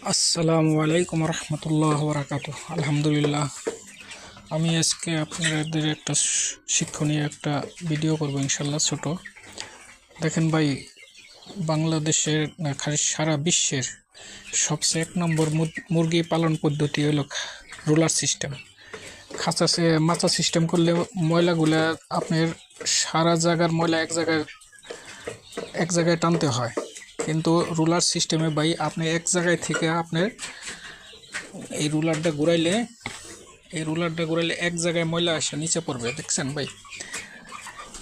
আসসালামু আলাইকুম রহমতুল্লাহ বারাকাতু। আলহামদুলিল্লাহ, আমি আজকে আপনাদের একটা শিক্ষণীয় একটা ভিডিও করব ইনশাল্লাহ। ছোট দেখেন ভাই, বাংলাদেশের না খালি সারা বিশ্বের সবচেয়ে এক নম্বর মুরগি পালন পদ্ধতি হলো রোলার সিস্টেম। খাঁচাছে মাচা সিস্টেম করলে ময়লাগুলা আপনার সারা জায়গার ময়লা এক জায়গায় টানতে হয়, কিন্তু রুলার সিস্টেমে ভাই আপনি এক জায়গায় থেকে আপনার এই রুলারটা ঘুরাইলে এক জায়গায় ময়লা আসে নিচে পড়বে। দেখছেন ভাই,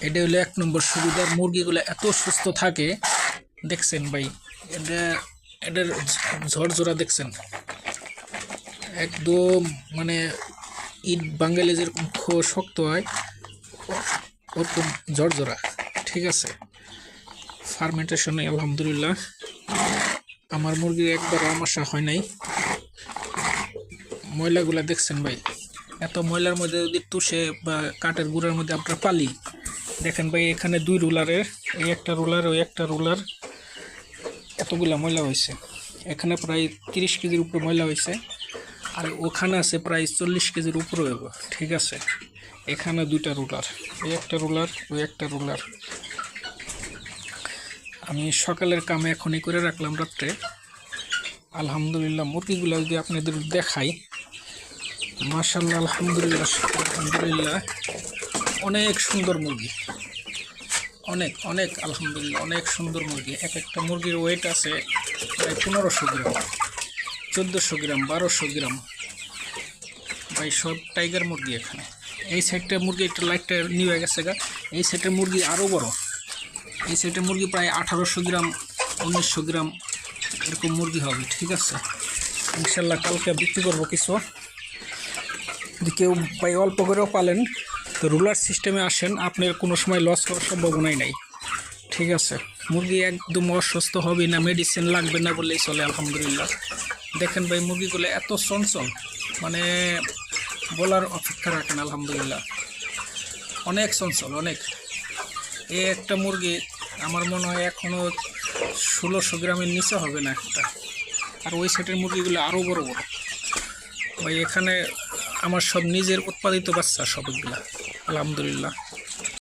এটা হলো এক নম্বর সুবিধার। মুরগিগুলো এত সুস্থ থাকে, দেখছেন ভাই, এটার ঝরঝরা দেখছেন, একদম মানে ইট বাঙালি যেরকম শক্ত হয় ওরকম ঝরঝরা। ঠিক আছে, ফার্মেন্টেশনে আলহামদুলিল্লাহ আমার মুরগির একবার সমস্যা হয় নাই। ময়লাগুলা দেখছেন ভাই, এত ময়লার মধ্যে যদি তুষে বা কাঠের গুঁড়ার মধ্যে আপনার পালি, দেখেন ভাই এখানে দুই রুলারের, এই একটা রুলার ওই একটা রুলার, এতগুলা ময়লা হয়েছে। এখানে প্রায় 30 কেজির উপরে ময়লা হয়েছে, আর ওখানে আছে প্রায় 40 কেজির উপরে হইব। ঠিক আছে, এখানে দুইটা রুলার, এই একটা রুলার ওই একটা রুলার। আমি সকালের কামে এখনই করে রাখলাম রাত্রে। আলহামদুলিল্লাহ মুরগিগুলো যদি আপনাদের দেখাই, মাশাআল্লাহ আলহামদুলিল্লাহ অনেক সুন্দর মুরগি, অনেক অনেক আলহামদুলিল্লাহ অনেক সুন্দর মুরগি। এক একটা মুরগির ওয়েট আছে প্রায় 1500 গ্রাম, 1400 গ্রাম, 1200 গ্রাম ভাই, সব টাইগার মুরগি। এখানে এই সাইডটা মুরগি একটা লাইটটা নিয়ে গেছে গা, এই সাইডের মুরগি আরও বড়। এই সাইডের মুরগি প্রায় 1800 গ্রাম, 1900 গ্রাম এরকম মুরগি হবে। ঠিক আছে, ইনশাল্লাহ কালকে বিক্রি করবো কিছু। যদি কেউ ভাই অল্প করেও পালেন তো রুলার সিস্টেমে আসেন, আপনার কোনো সময় লস হওয়ার সম্ভাবনাই নাই। ঠিক আছে, মুরগি একদম অসুস্থ হবে না, মেডিসিন লাগবে না বললেই চলে আলহামদুলিল্লাহ। দেখেন ভাই মুরগিগুলো এত চঞ্চল, মানে বলার অপেক্ষা রাখেন আলহামদুলিল্লাহ, অনেক চঞ্চল অনেক। এই একটা মুরগি আমার মনে হয় এখনও 1600 গ্রামের নিচে হবে না একটা, আর ওই সাইডের মুরগিগুলো আরও বড় বড় ভাই। এখানে আমার সব নিজের উৎপাদিত বাচ্চা সবগুলা আলহামদুলিল্লাহ।